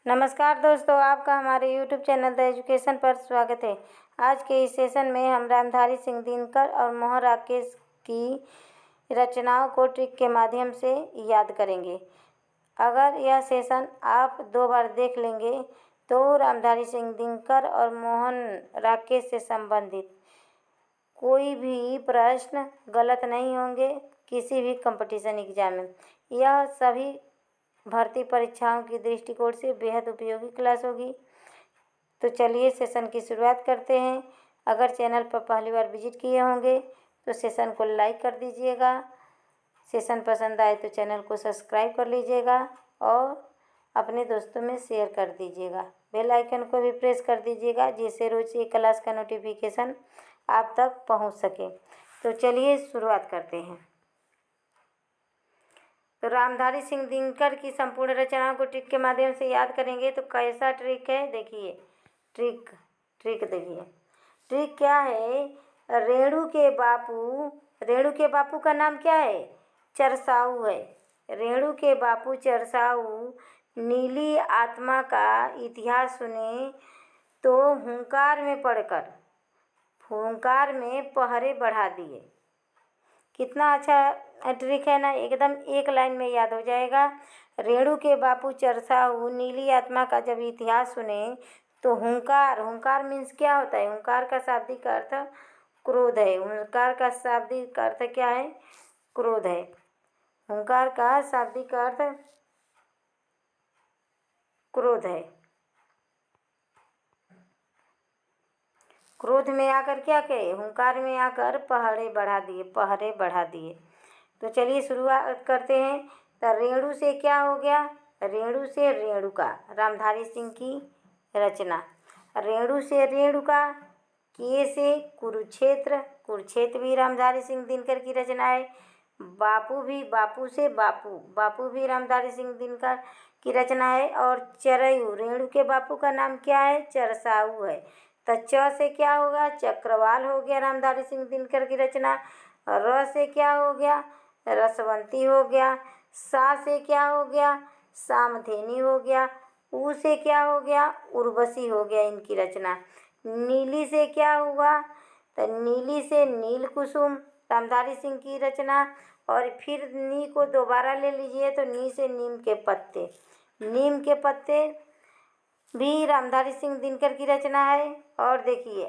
नमस्कार दोस्तों, आपका हमारे YouTube चैनल द एजुकेशन पर स्वागत है। आज के इस सेशन में हम रामधारी सिंह दिनकर और मोहन राकेश की रचनाओं को ट्रिक के माध्यम से याद करेंगे। अगर यह सेशन आप 2 बार देख लेंगे तो रामधारी सिंह दिनकर और मोहन राकेश से संबंधित कोई भी प्रश्न गलत नहीं होंगे किसी भी कंपटीशन एग्जाम में। यह सभी भर्ती परीक्षाओं की दृष्टिकोण से बेहद उपयोगी क्लास होगी। तो चलिए सेशन की शुरुआत करते हैं। अगर चैनल पर पहली बार विजिट किए होंगे तो सेशन को लाइक कर दीजिएगा। सेशन पसंद आए तो चैनल को सब्सक्राइब कर लीजिएगा और अपने दोस्तों में शेयर कर दीजिएगा। बेल आइकन को भी प्रेस कर दीजिएगा जिससे रोज एक क्लास का नोटिफिकेशन आप तक पहुंच सके। तो चलिए शुरुआत करते हैं। तो रामधारी सिंह दिनकर की संपूर्ण रचनाओं को ट्रिक के माध्यम से याद करेंगे। तो कैसा ट्रिक है देखिए। ट्रिक देखिए। ट्रिक क्या है? रेणु के बापू का नाम क्या है? चरसाऊ है। रेणु के बापू चरसाऊ नीली आत्मा का इतिहास सुने तो हुंकार में पड़कर हुंकार में पहरे बढ़ा दिए। कितना अच्छा ट्रिक है ना, एकदम एक लाइन में याद हो जाएगा। रेणु के बापू चरसाऊ नीली आत्मा का जब इतिहास सुने तो हुंकार मीन्स क्या होता है? हुंकार का शाब्दिक अर्थ क्रोध है। हुंकार का शाब्दिक अर्थ क्या है? क्रोध है। हुंकार का शाब्दिक अर्थ क्रोध है। क्रोध में आकर क्या कहे? हुंकार में आकर पहरे बढ़ा दिए। तो चलिए शुरुआत करते हैं। तो रेणु से क्या हो गया? रेणु से रेणुका, रामधारी सिंह की रचना। रेणु से रेणुका, के से कुरुक्षेत्र भी रामधारी सिंह दिनकर की रचना है। बापू से बापू भी रामधारी सिंह दिनकर की रचना है। और चरयू, रेणु के बापू का नाम क्या है? चरसाऊ है। तो च से क्या होगा? चक्रवाल हो गया, रामधारी सिंह दिनकर की रचना। र से क्या हो गया? रसवंती हो गया। सा से क्या हो गया? सामधेनी हो गया। ऊ से क्या हो गया? उर्वशी हो गया इनकी रचना। नीली से क्या हुआ? तो नीली से नील कुसुम, रामधारी सिंह की रचना। और फिर नी को दोबारा ले लीजिए तो नी से नीम के पत्ते भी रामधारी सिंह दिनकर की रचना है। और देखिए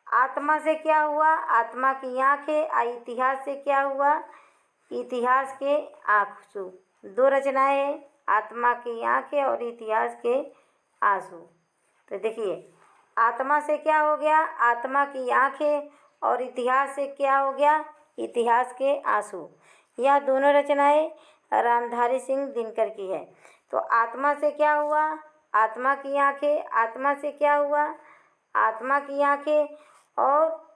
आत्मा से क्या हुआ? आत्मा की आंखें। इतिहास से क्या हुआ? इतिहास के आंसू। 2 रचनाएं हैं, आत्मा की आंखें और इतिहास के आंसू। तो देखिए आत्मा से क्या हो गया? आत्मा की आंखें। और इतिहास से क्या हो गया? इतिहास के आंसू। यह दोनों रचनाएं रामधारी सिंह दिनकर की है। तो आत्मा से क्या हुआ? आत्मा की आंखें। आत्मा से क्या हुआ? आत्मा की आंखें। और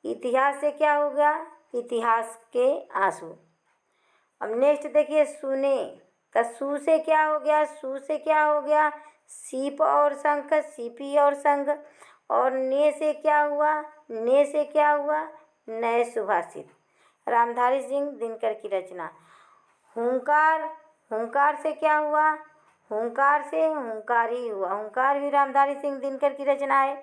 इतिहास से क्या हो गया? इतिहास के आंसू। अब नेक्स्ट देखिए सुने। तो सू से क्या हो गया? सू से क्या हो गया? सीप और शंख, सीपी और संग। और ने से क्या हुआ? ने से क्या हुआ? नए सुभाषित, रामधारी सिंह दिनकर की रचना। हुंकार से क्या हुआ? हुंकार से हुंकार ही हुआ। हुंकार भी रामधारी सिंह दिनकर की रचना है।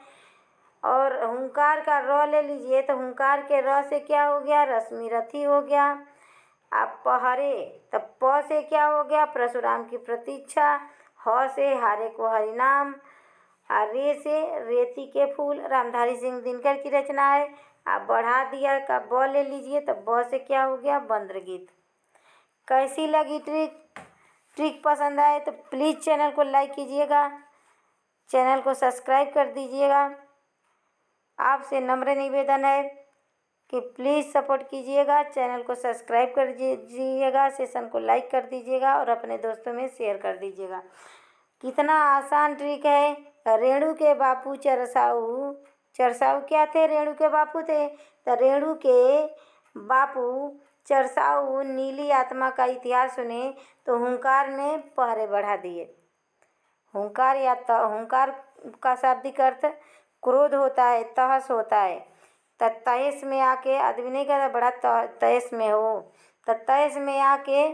और हुंकार का र ले लीजिए तो हुंकार के र से क्या हो गया? रश्मि रथी हो गया। अब पहरे, तब प से क्या हो गया? परशुराम की प्रतीक्षा। ह से हारे को हरिनाम। और रे से रेती के फूल, रामधारी सिंह दिनकर की रचना है। आप बढ़ा दिया का ब ले लीजिए तो ब से क्या हो गया? बंद्र गीत। कैसी लगी ट्रिक पसंद आए तो प्लीज़ चैनल को लाइक कीजिएगा, चैनल को सब्सक्राइब कर दीजिएगा। आपसे नम्र निवेदन है कि प्लीज़ सपोर्ट कीजिएगा, चैनल को सब्सक्राइब कर दीजिएगा, सेशन को लाइक कर दीजिएगा और अपने दोस्तों में शेयर कर दीजिएगा। कितना आसान ट्रिक है। रेणु के बापू चरसाऊ क्या थे? रेणु के बापू थे। तो रेणु के बापू चरसाऊ नीली आत्मा का इतिहास सुने तो हुंकार में पहरे बढ़ा दिए। हुंकार का शाब्दिक अर्थ क्रोध होता है, तहस होता है। तो तहस में आके आदमी नहीं कहता बड़ा तहस में हो, तो तहस में आके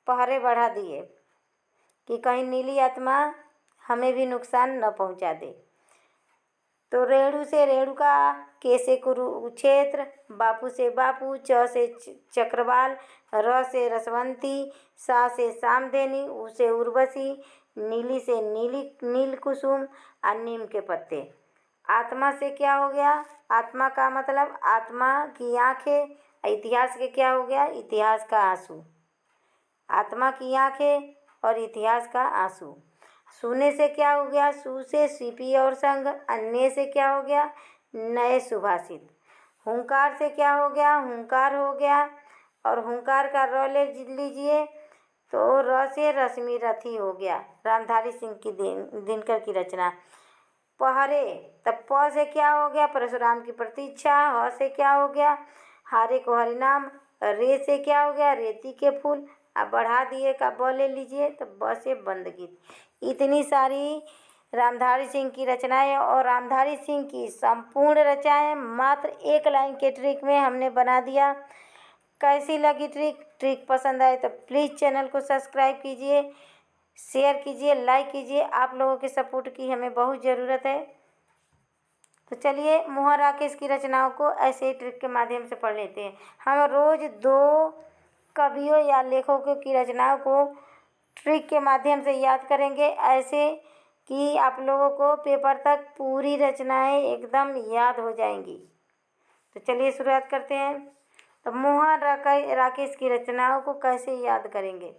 पहरे बढ़ा दिए। कि कहीं नीली आत्मा हमें भी नुकसान न पहुंचा दे। तो रेणु से रेणुका, के से कुरुक्षेत्र, बापू से बापू, च से चक्रवाल, र से रसवंती, सा से सामधेनी, उ से उर्वशी, नीली से नीली नील कुसुम और नीम के पत्ते। आत्मा से क्या हो गया? आत्मा का मतलब आत्मा की आंखें। इतिहास के क्या हो गया? इतिहास का आंसू। आत्मा की आंखें और इतिहास का आंसू। सुने से क्या हो गया? सु से सीपी और संग। अन्य से क्या हो गया? नए सुभाषित। हुंकार से क्या हो गया? हुंकार हो गया। और हुंकार का र ले लीजिए तो र से रश्मि रथी हो गया, रामधारी सिंह की दिनकर की रचना। पहरे, तब प से क्या हो गया? परशुराम की प्रतीक्षा। ह से क्या हो गया? हारे को हरिनाम। रे से क्या हो गया? रेती के फूल। अब बढ़ा दिए का ब ले लीजिए तो ब से बंद गीत। इतनी सारी रामधारी सिंह की रचनाएं और रामधारी सिंह की संपूर्ण रचनाएं मात्र एक लाइन के ट्रिक में हमने बना दिया। कैसी लगी ट्रिक पसंद आए तो प्लीज़ चैनल को सब्सक्राइब कीजिए, शेयर कीजिए, लाइक कीजिए। आप लोगों के सपोर्ट की हमें बहुत ज़रूरत है। तो चलिए मोहन राकेश की रचनाओं को ऐसे ही ट्रिक के माध्यम से पढ़ लेते हैं। हम रोज़ 2 कवियों या लेखकों की रचनाओं को ट्रिक के माध्यम से याद करेंगे, ऐसे कि आप लोगों को पेपर तक पूरी रचनाएं एकदम याद हो जाएंगी। तो चलिए शुरुआत करते हैं। तो मोहन राकेश की रचनाओं को कैसे याद करेंगे?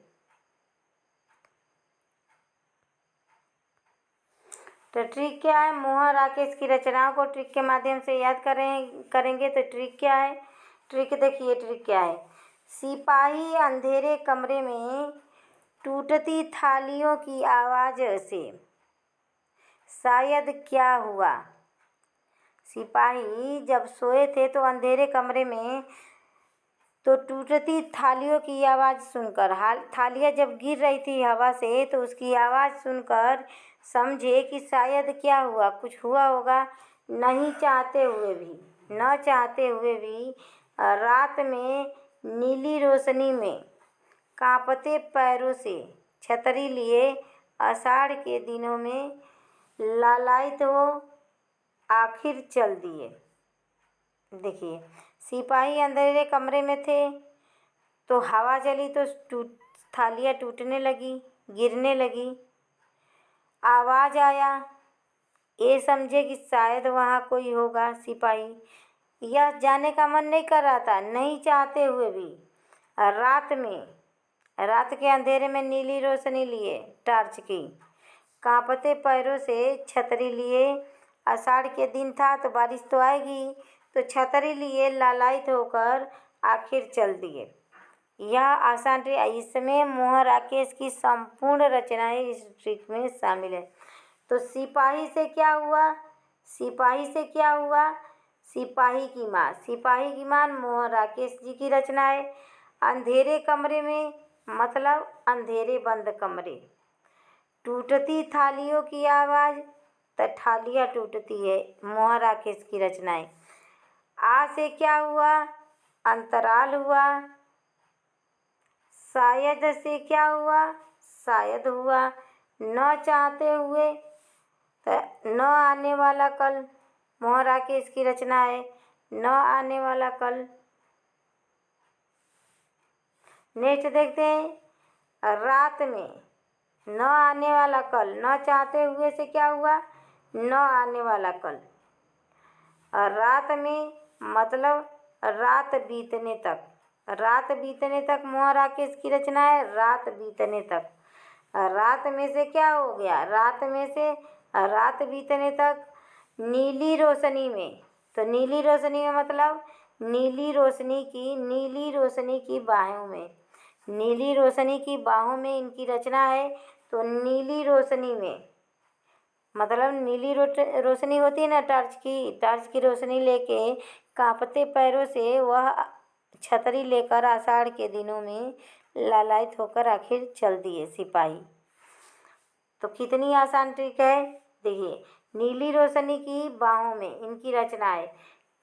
तो ट्रिक क्या है? मोहन राकेश की रचनाओं को ट्रिक के माध्यम से याद करेंगे तो ट्रिक क्या है? ट्रिक देखिए, ट्रिक क्या है? सिपाही अंधेरे कमरे में टूटती थालियों की आवाज़ से शायद क्या हुआ। सिपाही जब सोए थे तो अंधेरे कमरे में, तो टूटती थालियों की आवाज़ सुनकर, थालियाँ जब गिर रही थी हवा से तो उसकी आवाज़ सुनकर समझे कि शायद क्या हुआ, कुछ हुआ होगा। न चाहते हुए भी रात में नीली रोशनी में कांपते पैरों से छतरी लिए आषाढ़ के दिनों में लालायित हो आखिर चल दिए। देखिए, सिपाही अंधेरे कमरे में थे तो हवा चली तो थालियाँ टूटने लगी, गिरने लगी। आवाज़ आया, ये समझे कि शायद वहाँ कोई होगा। सिपाही यह जाने का मन नहीं कर रहा था, नहीं चाहते हुए भी रात के अंधेरे में नीली रोशनी लिए टॉर्च की, कांपते पैरों से छतरी लिए। आषाढ़ के दिन था तो बारिश तो आएगी, तो छतरी लिए लालायित होकर आखिर चल दिए। यह आसान ट्रिक, इसमें मोहन राकेश की संपूर्ण रचनाएं इस ट्रिक में शामिल है। तो सिपाही से क्या हुआ? सिपाही की माँ मोहन राकेश जी की रचना है। अंधेरे कमरे में मतलब अंधेरे बंद कमरे। टूटती थालियों की आवाज़, तो थालियाँ टूटती है, मोहन राकेश की रचनाएं। आ से क्या हुआ? अंतराल हुआ। शायद से क्या हुआ? शायद हुआ। न चाहते हुए तो न आने वाला कल, मोहन राकेश की रचना है। न आने वाला कल। नेक्स्ट देखते हैं, रात में न आने वाला कल। न चाहते हुए से क्या हुआ? न आने वाला कल। और रात में मतलब रात बीतने तक। मोहन राकेश की रचना है, रात बीतने तक। रात में से क्या हो गया? रात में से रात बीतने तक। नीली रोशनी में, तो नीली रोशनी में मतलब नीली रोशनी की बाहों में इनकी रचना है। तो नीली रोशनी में मतलब नीली रोशनी होती है ना टॉर्च की रोशनी लेके कांपते पैरों से वह छतरी लेकर आषाढ़ के दिनों में लालायित होकर आखिर चल दिए सिपाही। तो कितनी आसान ट्रिक है, देखिए। नीली रोशनी की बाहों में इनकी रचना है।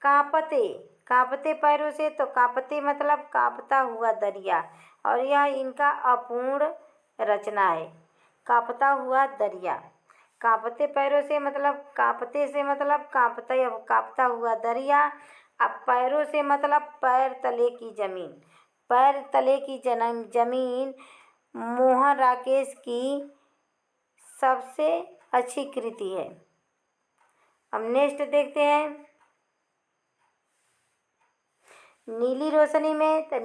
कांपते पैरों से, तो कांपते मतलब कांपता हुआ दरिया, और यह इनका अपूर्ण रचना है। कांपता हुआ दरिया। कांपते पैरों से मतलब कांपते से मतलब कांपता हुआ दरिया। अब पैरों से मतलब पैर तले की ज़मीन। पैर तले की ज़मीन मोहन राकेश की सबसे अच्छी कृति है। अब नेक्स्ट देखते हैं। नीली रोशनी में तो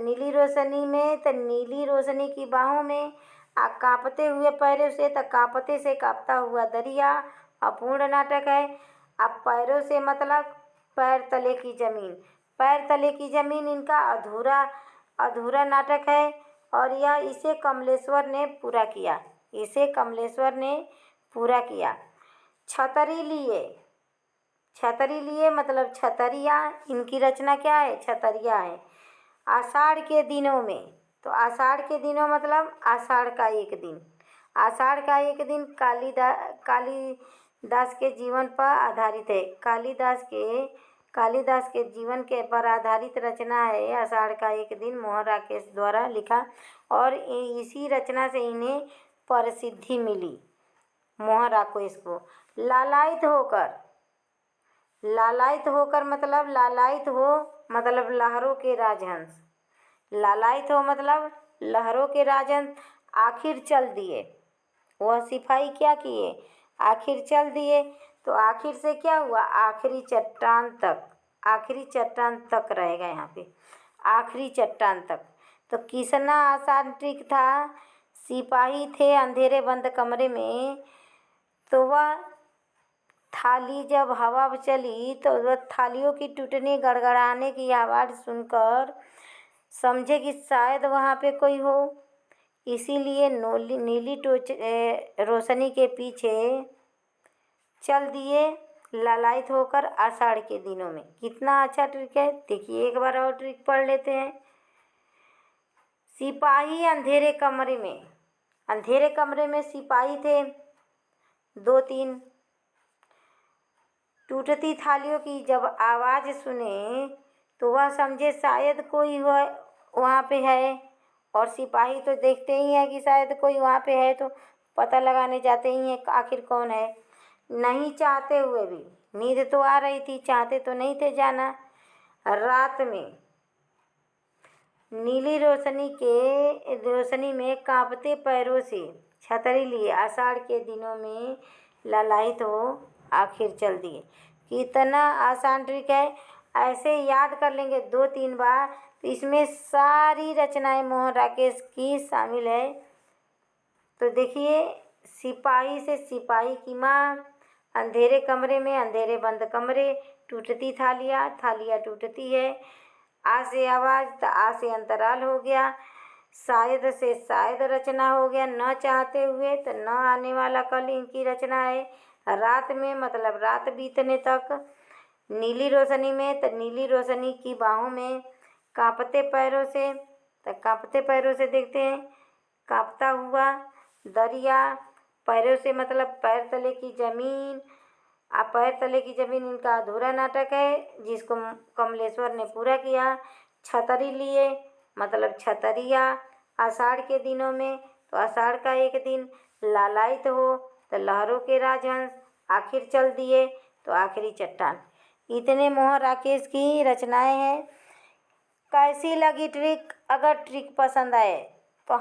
नीली रोशनी की बाहों में कांपते हुए पैरों से तो कांपते से कांपता हुआ दरिया अपूर्ण नाटक है। अब पैरों से मतलब पैर तले की ज़मीन। पैर तले की ज़मीन इनका अधूरा नाटक है और इसे कमलेश्वर ने पूरा किया। छतरी लिए मतलब छतरिया। इनकी रचना क्या है? छतरिया है। आषाढ़ के दिनों में तो आषाढ़ के दिनों मतलब आषाढ़ का एक दिन कालिदास के जीवन पर आधारित है। कालिदास के जीवन के पर आधारित रचना है आषाढ़ का एक दिन, मोहन राकेश द्वारा लिखा। और इसी रचना से इन्हें प्रसिद्धि मिली मोहन राकेश को। लालायित होकर मतलब लहरों के राजहंस। लालायित हो मतलब लहरों के राजहंस आखिर चल दिए। वह सिपाही क्या किए? आखिर चल दिए। तो आखिर से क्या हुआ? आखिरी चट्टान तक रहेगा यहाँ पे, आखिरी चट्टान तक। तो कितना आसान ट्रिक था। सिपाही थे अंधेरे बंद कमरे में, तो वह थाली जब हवा चली तो वह थालियों की टूटने गड़गड़ाने की आवाज़ सुनकर समझे कि शायद वहाँ पे कोई हो। इसीलिए नीली रोशनी के पीछे चल दिए लालायित होकर आषाढ़ के दिनों में। कितना अच्छा ट्रिक है। देखिए एक बार और ट्रिक पढ़ लेते हैं। सिपाही अंधेरे कमरे में सिपाही थे 2-3। टूटती थालियों की जब आवाज़ सुने तो वह समझे शायद कोई वहाँ पे है। और सिपाही तो देखते ही हैं कि शायद कोई वहाँ पे है, तो पता लगाने जाते ही हैं आखिर कौन है। नहीं चाहते हुए भी, नींद तो आ रही थी, चाहते तो नहीं थे जाना। रात में नीली रोशनी में कांपते पैरों से छतरी लिए आषाढ़ के दिनों में लालायित हो आखिर चल दिए। कितना आसान ट्रिक है। ऐसे याद कर लेंगे 2-3 बार तो इसमें सारी रचनाएं मोहन राकेश की शामिल है। तो देखिए, सिपाही से सिपाही की माँ, अंधेरे कमरे में अंधेरे बंद कमरे, टूटती थालियाँ टूटती है, आ से आवाज़ तो आ से अंतराल हो गया, शायद से शायद रचना हो गया, न चाहते हुए तो न आने वाला कल इनकी रचना है। रात में मतलब रात बीतने तक, नीली रोशनी में तो नीली रोशनी की बाहों में, कांपते पैरों से तो कांपते पैरों से देखते हैं कांपता हुआ दरिया। पैरों से मतलब पैर तले की ज़मीन। पैर तले की ज़मीन इनका अधूरा नाटक है जिसको कमलेश्वर ने पूरा किया। छतरी लिए मतलब छतरिया आषाढ़ के दिनों में, तो आषाढ़ का एक दिन। लालायित हो तो लहरों के राजहंस आखिर चल दिए तो आखिरी चट्टान। इतने मोहन राकेश की रचनाएं हैं। कैसी लगी ट्रिक? अगर ट्रिक पसंद आए तो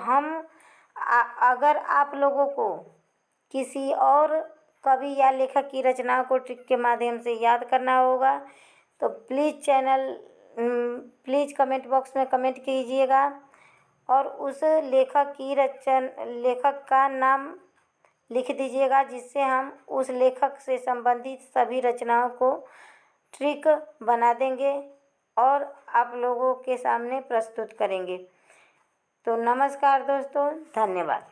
अगर आप लोगों को किसी और कवि या लेखक की रचनाओं को ट्रिक के माध्यम से याद करना होगा तो प्लीज़ कमेंट बॉक्स में कमेंट कीजिएगा और उस लेखक का नाम लिख दीजिएगा, जिससे हम उस लेखक से संबंधित सभी रचनाओं को ट्रिक बना देंगे और आप लोगों के सामने प्रस्तुत करेंगे। तो नमस्कार दोस्तों, धन्यवाद।